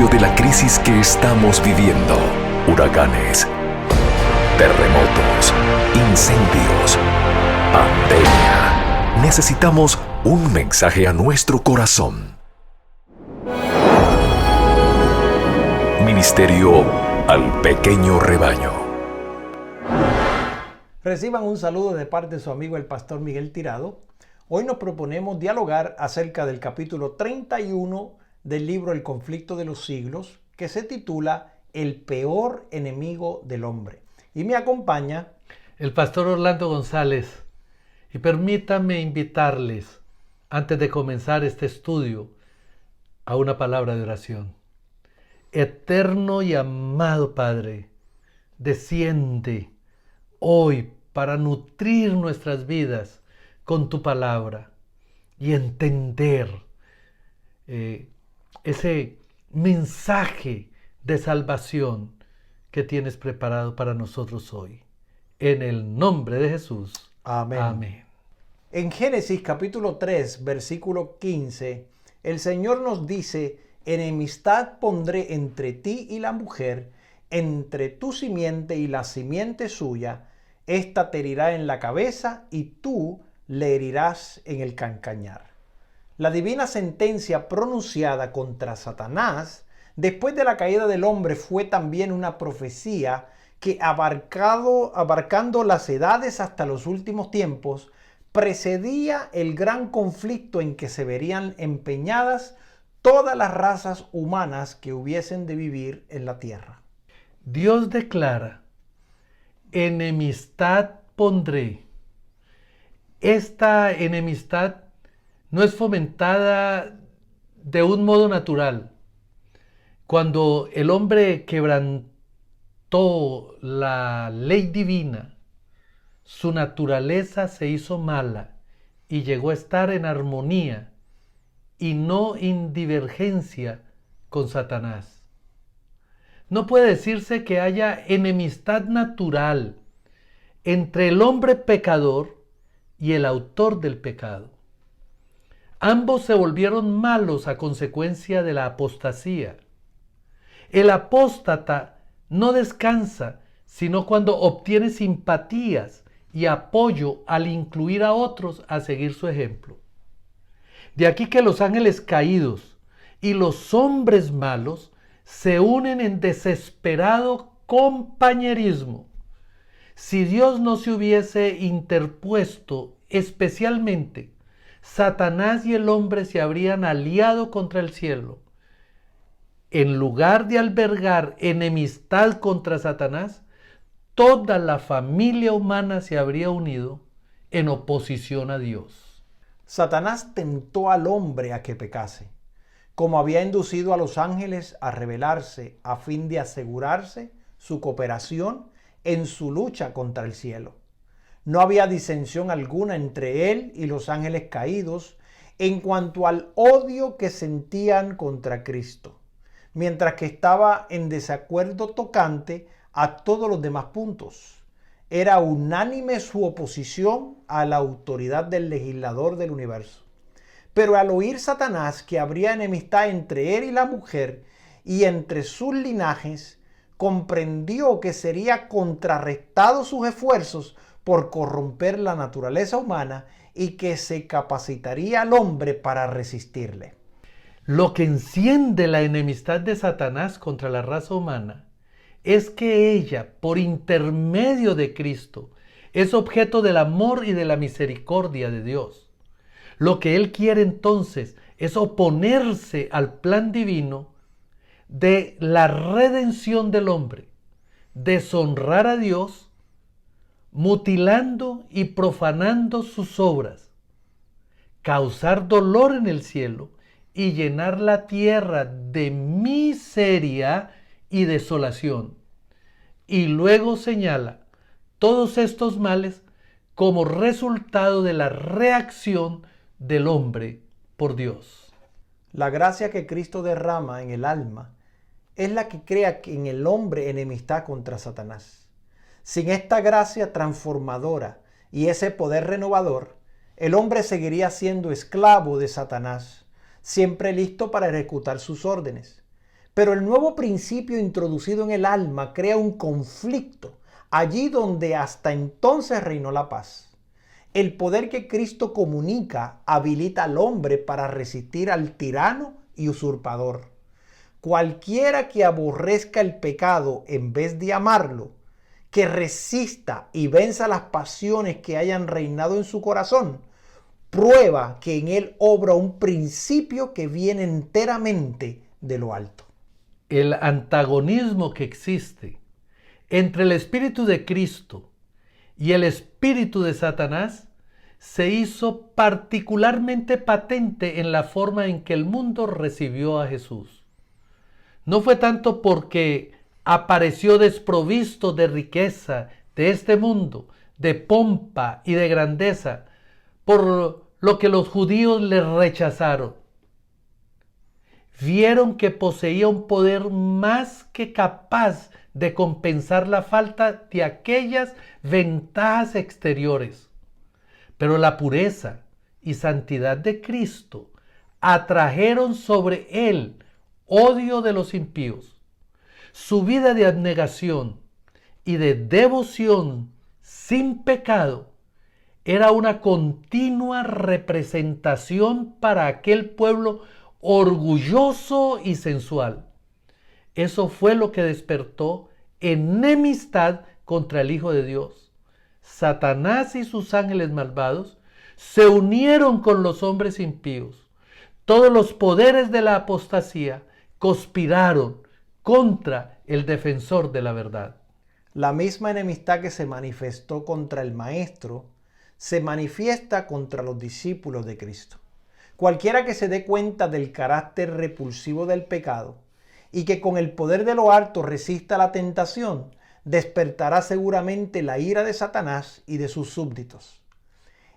medio de la crisis que estamos viviendo, huracanes, terremotos, incendios, pandemia, necesitamos un mensaje a nuestro corazón. Ministerio al pequeño rebaño. Reciban un saludo de parte de su amigo el pastor Miguel Tirado. Hoy nos proponemos dialogar acerca del capítulo 31 del libro El conflicto de los siglos, que se titula El peor enemigo del hombre. Y me acompaña el pastor Orlando González. Y permítanme invitarles, antes de comenzar este estudio, a una palabra de oración. Eterno y amado Padre, desciende hoy para nutrir nuestras vidas con tu palabra y entender ese mensaje de salvación que tienes preparado para nosotros hoy. En el nombre de Jesús. Amén. Amén. En Génesis capítulo 3, versículo 15, el Señor nos dice: enemistad pondré entre ti y la mujer, entre tu simiente y la simiente suya. Esta te herirá en la cabeza y tú le herirás en el calcañar. La divina sentencia pronunciada contra Satanás después de la caída del hombre fue también una profecía que abarcando las edades hasta los últimos tiempos, precedía el gran conflicto en que se verían empeñadas todas las razas humanas que hubiesen de vivir en la tierra. Dios declara: enemistad pondré. Esta enemistad no es fomentada de un modo natural. Cuando el hombre quebrantó la ley divina, su naturaleza se hizo mala y llegó a estar en armonía y no en divergencia con Satanás. No puede decirse que haya enemistad natural entre el hombre pecador y el autor del pecado. Ambos se volvieron malos a consecuencia de la apostasía. El apóstata no descansa sino cuando obtiene simpatías y apoyo al incluir a otros a seguir su ejemplo. De aquí que los ángeles caídos y los hombres malos se unen en desesperado compañerismo. Si Dios no se hubiese interpuesto especialmente, Satanás y el hombre se habrían aliado contra el cielo. En lugar de albergar enemistad contra Satanás, toda la familia humana se habría unido en oposición a Dios. Satanás tentó al hombre a que pecase, como había inducido a los ángeles a rebelarse a fin de asegurarse su cooperación en su lucha contra el cielo. No había disensión alguna entre él y los ángeles caídos en cuanto al odio que sentían contra Cristo, mientras que estaba en desacuerdo tocante a todos los demás puntos. Era unánime su oposición a la autoridad del legislador del universo. Pero al oír Satanás que habría enemistad entre él y la mujer y entre sus linajes, comprendió que sería contrarrestado sus esfuerzos por corromper la naturaleza humana y que se capacitaría al hombre para resistirle. Lo que enciende la enemistad de Satanás contra la raza humana es que ella, por intermedio de Cristo, es objeto del amor y de la misericordia de Dios. Lo que él quiere entonces es oponerse al plan divino de la redención del hombre, deshonrar a Dios, mutilando y profanando sus obras, causar dolor en el cielo y llenar la tierra de miseria y desolación. Y luego señala todos estos males como resultado de la reacción del hombre por Dios. La gracia que Cristo derrama en el alma es la que crea en el hombre enemistad contra Satanás. Sin esta gracia transformadora y ese poder renovador, el hombre seguiría siendo esclavo de Satanás, siempre listo para ejecutar sus órdenes. Pero el nuevo principio introducido en el alma crea un conflicto, allí donde hasta entonces reinó la paz. El poder que Cristo comunica habilita al hombre para resistir al tirano y usurpador. Cualquiera que aborrezca el pecado en vez de amarlo, que resista y venza las pasiones que hayan reinado en su corazón, prueba que en él obra un principio que viene enteramente de lo alto. El antagonismo que existe entre el Espíritu de Cristo y el espíritu de Satanás se hizo particularmente patente en la forma en que el mundo recibió a Jesús. No fue tanto porque apareció desprovisto de riqueza de este mundo, de pompa y de grandeza, por lo que los judíos le rechazaron. Vieron que poseía un poder más que capaz de compensar la falta de aquellas ventajas exteriores. Pero la pureza y santidad de Cristo atrajeron sobre él odio de los impíos. Su vida de abnegación y de devoción sin pecado era una continua representación para aquel pueblo orgulloso y sensual. Eso fue lo que despertó enemistad contra el Hijo de Dios. Satanás y sus ángeles malvados se unieron con los hombres impíos. Todos los poderes de la apostasía conspiraron contra el defensor de la verdad. La misma enemistad que se manifestó contra el Maestro se manifiesta contra los discípulos de Cristo. Cualquiera que se dé cuenta del carácter repulsivo del pecado y que con el poder de lo alto resista la tentación, despertará seguramente la ira de Satanás y de sus súbditos.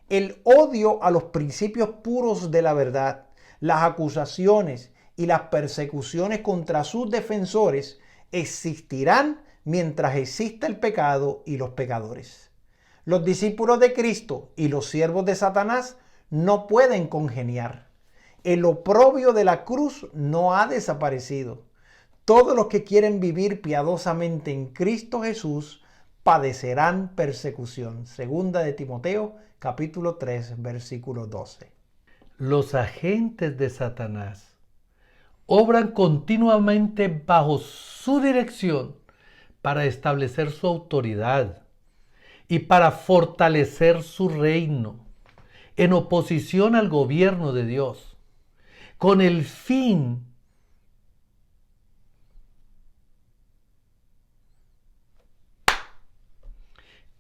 El odio a los principios puros de la verdad, las acusaciones y las persecuciones contra sus defensores existirán mientras exista el pecado y los pecadores. Los discípulos de Cristo y los siervos de Satanás no pueden congeniar. El oprobio de la cruz no ha desaparecido. Todos los que quieren vivir piadosamente en Cristo Jesús padecerán persecución. Segunda de Timoteo, capítulo 3, versículo 12. Los agentes de Satanás obran continuamente bajo su dirección para establecer su autoridad y para fortalecer su reino en oposición al gobierno de Dios, con el fin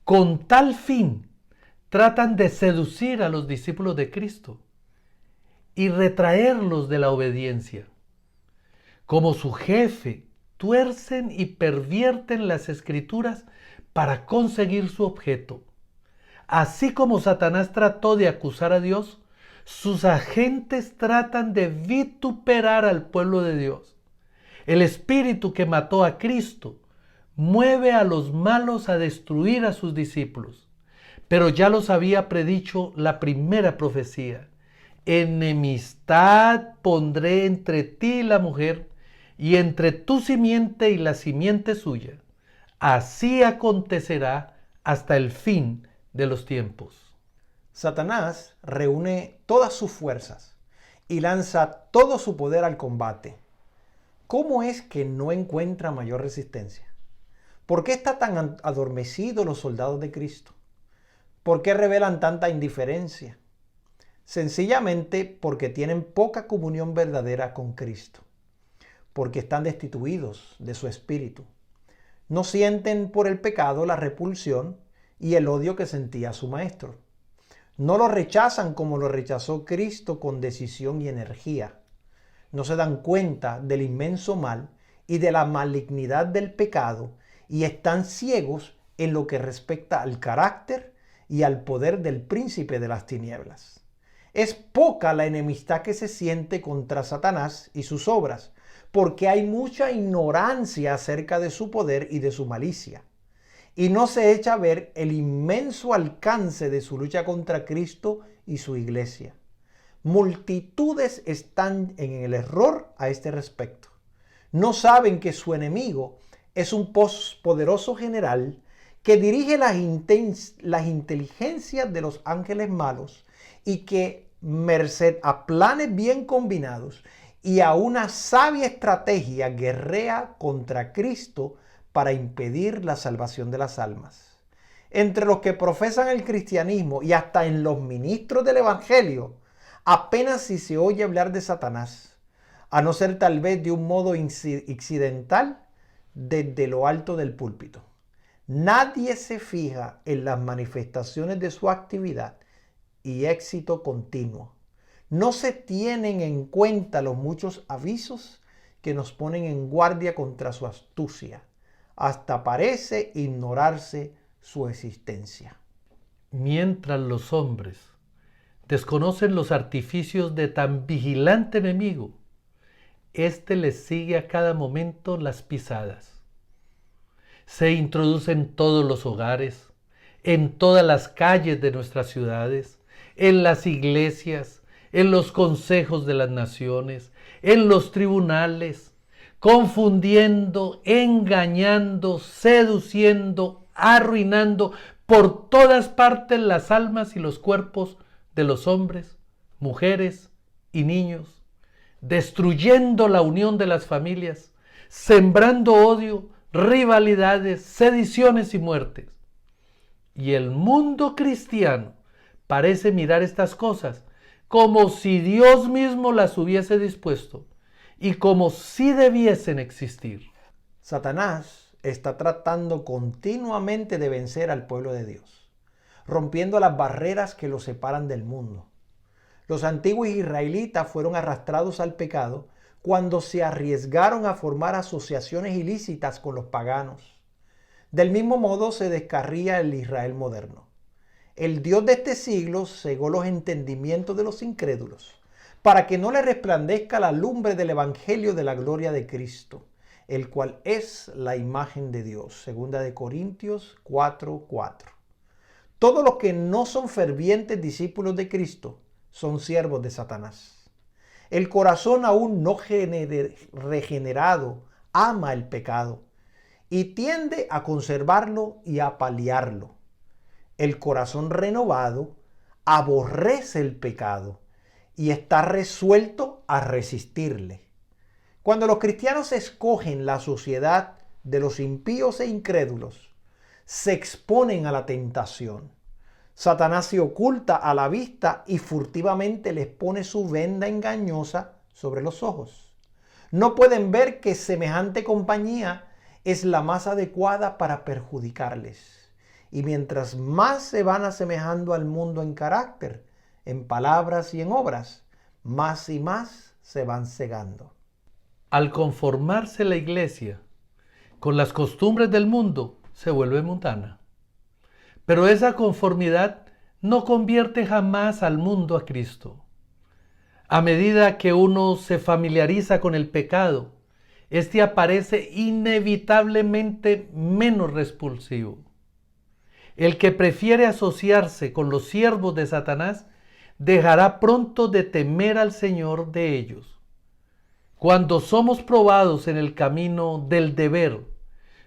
con tal fin tratan de seducir a los discípulos de Cristo y retraerlos de la obediencia. Como su jefe, tuercen y pervierten las escrituras para conseguir su objeto. Así como Satanás trató de acusar a Dios, sus agentes tratan de vituperar al pueblo de Dios. El espíritu que mató a Cristo mueve a los malos a destruir a sus discípulos. Pero ya los había predicho la primera profecía. Enemistad pondré entre ti y la mujer, y entre tu simiente y la simiente suya. Así acontecerá hasta el fin de los tiempos. Satanás reúne todas sus fuerzas y lanza todo su poder al combate. ¿Cómo es que no encuentra mayor resistencia? ¿Por qué están tan adormecidos los soldados de Cristo? ¿Por qué revelan tanta indiferencia? Sencillamente porque tienen poca comunión verdadera con Cristo, porque están destituidos de su espíritu. No sienten por el pecado la repulsión y el odio que sentía su maestro. No lo rechazan como lo rechazó Cristo con decisión y energía. No se dan cuenta del inmenso mal y de la malignidad del pecado y están ciegos en lo que respecta al carácter y al poder del príncipe de las tinieblas. Es poca la enemistad que se siente contra Satanás y sus obras, porque hay mucha ignorancia acerca de su poder y de su malicia. Y no se echa a ver el inmenso alcance de su lucha contra Cristo y su iglesia. Multitudes están en el error a este respecto. No saben que su enemigo es un poderoso general que dirige las inteligencias de los ángeles malos y que, merced a planes bien combinados y a una sabia estrategia, guerrea contra Cristo para impedir la salvación de las almas. Entre los que profesan el cristianismo y hasta en los ministros del evangelio, apenas si se oye hablar de Satanás, a no ser tal vez de un modo incidental desde lo alto del púlpito. Nadie se fija en las manifestaciones de su actividad y éxito continuo. No se tienen en cuenta los muchos avisos que nos ponen en guardia contra su astucia. Hasta parece ignorarse su existencia. Mientras los hombres desconocen los artificios de tan vigilante enemigo, éste les sigue a cada momento las pisadas. Se introduce en todos los hogares, en todas las calles de nuestras ciudades, en las iglesias, en los consejos de las naciones, en los tribunales, confundiendo, engañando, seduciendo, arruinando por todas partes las almas y los cuerpos de los hombres, mujeres y niños, destruyendo la unión de las familias, sembrando odio, rivalidades, sediciones y muertes. Y el mundo cristiano parece mirar estas cosas como si Dios mismo las hubiese dispuesto y como si debiesen existir. Satanás está tratando continuamente de vencer al pueblo de Dios, rompiendo las barreras que los separan del mundo. Los antiguos israelitas fueron arrastrados al pecado cuando se arriesgaron a formar asociaciones ilícitas con los paganos. Del mismo modo se descarría el Israel moderno. El Dios de este siglo cegó los entendimientos de los incrédulos para que no le resplandezca la lumbre del evangelio de la gloria de Cristo, el cual es la imagen de Dios. 2 Corintios 4:4. Todos los que no son fervientes discípulos de Cristo son siervos de Satanás. El corazón aún no regenerado ama el pecado y tiende a conservarlo y a paliarlo. El corazón renovado aborrece el pecado y está resuelto a resistirle. Cuando los cristianos escogen la sociedad de los impíos e incrédulos, se exponen a la tentación. Satanás se oculta a la vista y furtivamente les pone su venda engañosa sobre los ojos. No pueden ver que semejante compañía es la más adecuada para perjudicarles. Y mientras más se van asemejando al mundo en carácter, en palabras y en obras, más y más se van cegando. Al conformarse la iglesia con las costumbres del mundo, se vuelve mundana. Pero esa conformidad no convierte jamás al mundo a Cristo. A medida que uno se familiariza con el pecado, este aparece inevitablemente menos repulsivo. El que prefiere asociarse con los siervos de Satanás dejará pronto de temer al Señor de ellos. Cuando somos probados en el camino del deber,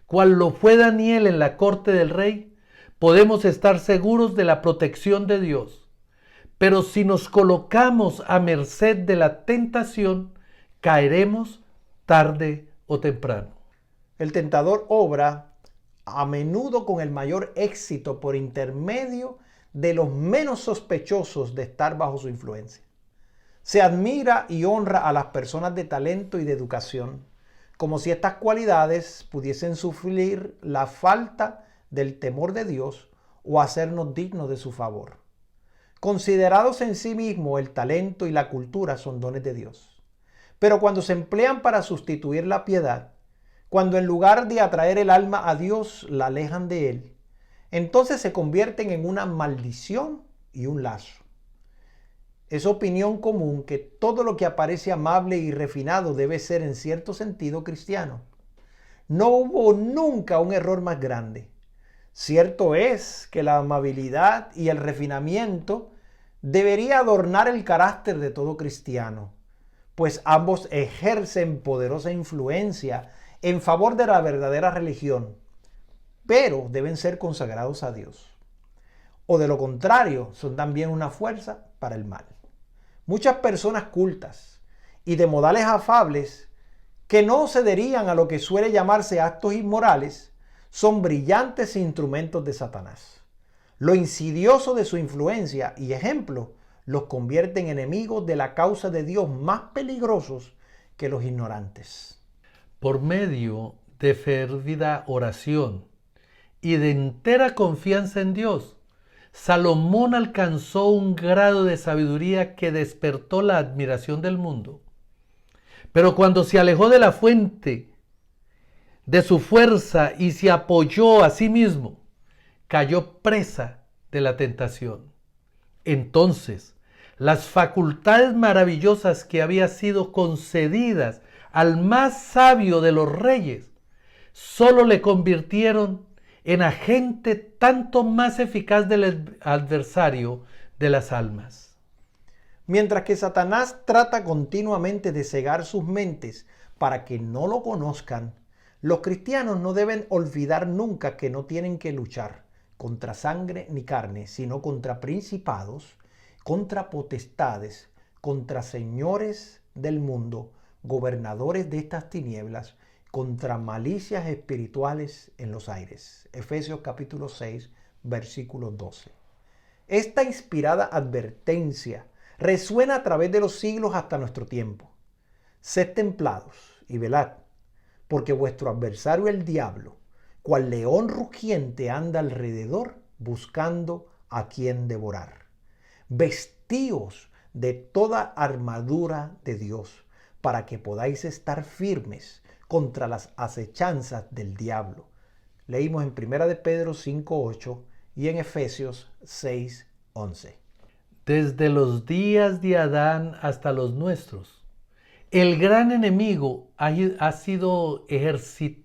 cual lo fue Daniel en la corte del rey, podemos estar seguros de la protección de Dios. Pero si nos colocamos a merced de la tentación, caeremos tarde o temprano. El tentador obra a menudo con el mayor éxito por intermedio de los menos sospechosos de estar bajo su influencia. Se admira y honra a las personas de talento y de educación, como si estas cualidades pudiesen sufrir la falta del temor de Dios o hacernos dignos de su favor. Considerados en sí mismos, el talento y la cultura son dones de Dios. Pero cuando se emplean para sustituir la piedad, cuando en lugar de atraer el alma a Dios la alejan de Él, entonces se convierten en una maldición y un lazo. Es opinión común que todo lo que aparece amable y refinado debe ser en cierto sentido cristiano. No hubo nunca un error más grande. Cierto es que la amabilidad y el refinamiento debería adornar el carácter de todo cristiano, pues ambos ejercen poderosa influencia en favor de la verdadera religión, pero deben ser consagrados a Dios. O de lo contrario, son también una fuerza para el mal. Muchas personas cultas y de modales afables que no cederían a lo que suele llamarse actos inmorales son brillantes instrumentos de Satanás. Lo insidioso de su influencia y ejemplo los convierte en enemigos de la causa de Dios más peligrosos que los ignorantes. Por medio de férvida oración y de entera confianza en Dios, Salomón alcanzó un grado de sabiduría que despertó la admiración del mundo. Pero cuando se alejó de la fuente de su fuerza y se apoyó a sí mismo, cayó presa de la tentación. Entonces, las facultades maravillosas que había sido concedidas al más sabio de los reyes, solo le convirtieron en agente tanto más eficaz del adversario de las almas. Mientras que Satanás trata continuamente de cegar sus mentes para que no lo conozcan, los cristianos no deben olvidar nunca que no tienen que luchar contra sangre ni carne, sino contra principados, contra potestades, contra señores del mundo, gobernadores de estas tinieblas, contra malicias espirituales en los aires. Efesios capítulo 6, versículo 12. Esta inspirada advertencia resuena a través de los siglos hasta nuestro tiempo. Sed templados y velad, porque vuestro adversario el diablo, cual león rugiente, anda alrededor buscando a quien devorar. Vestíos de toda armadura de Dios, para que podáis estar firmes contra las acechanzas del diablo. Leímos en 1 de Pedro 5:8 y en Efesios 6:11. Desde los días de Adán hasta los nuestros, el gran enemigo ha sido ejercitado.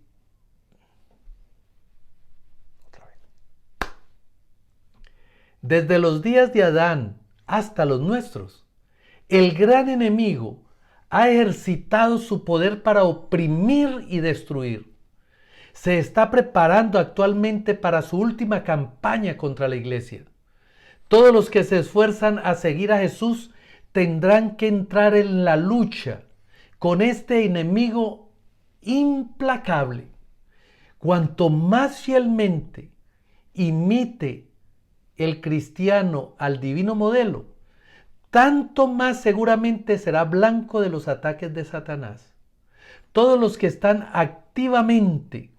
Desde los días de Adán hasta los nuestros, el gran enemigo ha ejercitado su poder para oprimir y destruir. Se está preparando actualmente para su última campaña contra la iglesia. Todos los que se esfuerzan a seguir a Jesús tendrán que entrar en la lucha con este enemigo implacable. Cuanto más fielmente imite el cristiano al divino modelo, tanto más seguramente será blanco de los ataques de Satanás. Todos los que están activamente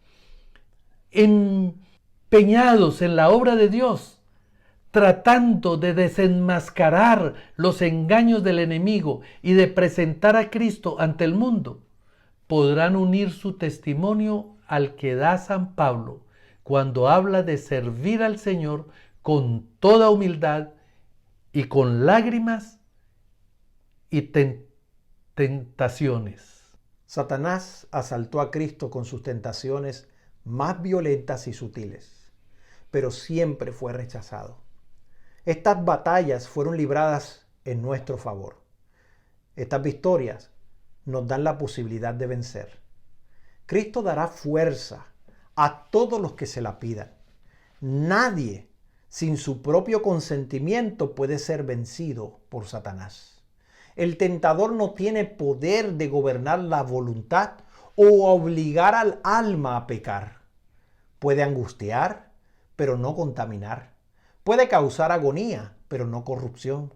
empeñados en la obra de Dios, tratando de desenmascarar los engaños del enemigo y de presentar a Cristo ante el mundo, podrán unir su testimonio al que da San Pablo cuando habla de servir al Señor con toda humildad y con lágrimas y tentaciones. Satanás asaltó a Cristo con sus tentaciones más violentas y sutiles, pero siempre fue rechazado. Estas batallas fueron libradas en nuestro favor. Estas victorias nos dan la posibilidad de vencer. Cristo dará fuerza a todos los que se la pidan. Nadie, sin su propio consentimiento, puede ser vencido por Satanás. El tentador no tiene poder de gobernar la voluntad o obligar al alma a pecar. Puede angustiar, pero no contaminar. Puede causar agonía, pero no corrupción.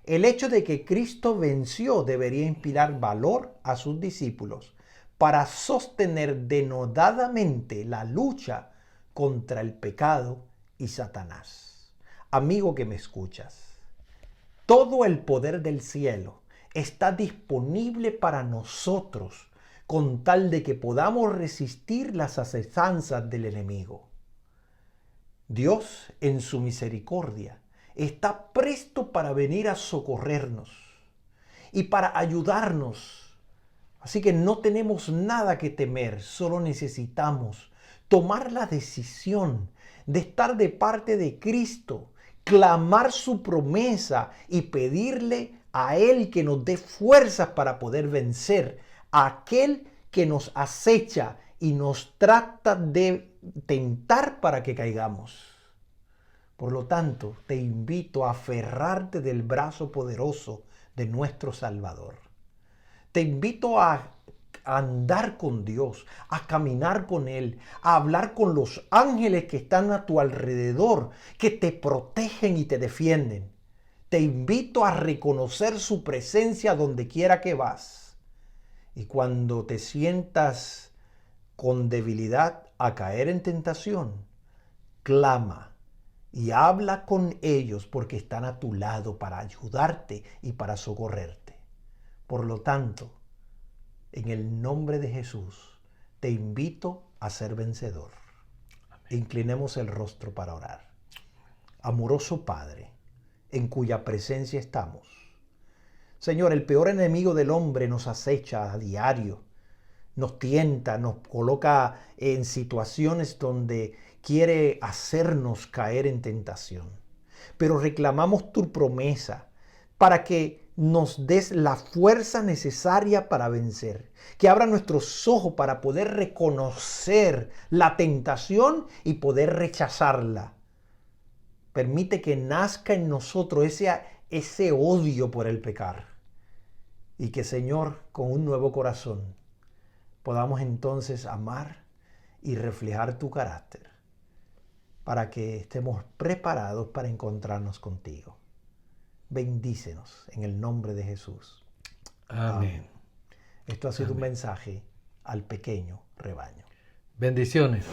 El hecho de que Cristo venció debería inspirar valor a sus discípulos para sostener denodadamente la lucha contra el pecado y Satanás. Amigo que me escuchas, todo el poder del cielo está disponible para nosotros con tal de que podamos resistir las acechanzas del enemigo. Dios, en su misericordia, está presto para venir a socorrernos y para ayudarnos. Así que no tenemos nada que temer, solo necesitamos tomar la decisión de estar de parte de Cristo, clamar su promesa y pedirle a Él que nos dé fuerzas para poder vencer a aquel que nos acecha y nos trata de tentar para que caigamos. Por lo tanto, te invito a aferrarte del brazo poderoso de nuestro Salvador. Te invito a andar con Dios, a caminar con Él, a hablar con los ángeles que están a tu alrededor, que te protegen y te defienden. Te invito a reconocer su presencia donde quiera que vas. Y cuando te sientas con debilidad a caer en tentación, clama y habla con ellos porque están a tu lado para ayudarte y para socorrerte. Por lo tanto, en el nombre de Jesús, te invito a ser vencedor. Amén. Inclinemos el rostro para orar. Amoroso Padre, en cuya presencia estamos. Señor, el peor enemigo del hombre nos acecha a diario, nos tienta, nos coloca en situaciones donde quiere hacernos caer en tentación. Pero reclamamos tu promesa para que nos des la fuerza necesaria para vencer. Que abra nuestros ojos para poder reconocer la tentación y poder rechazarla. Permite que nazca en nosotros ese odio por el pecar. Y que, Señor, con un nuevo corazón, podamos entonces amar y reflejar tu carácter para que estemos preparados para encontrarnos contigo. Bendícenos en el nombre de Jesús. Amén. Esto ha sido un mensaje al pequeño rebaño. Bendiciones.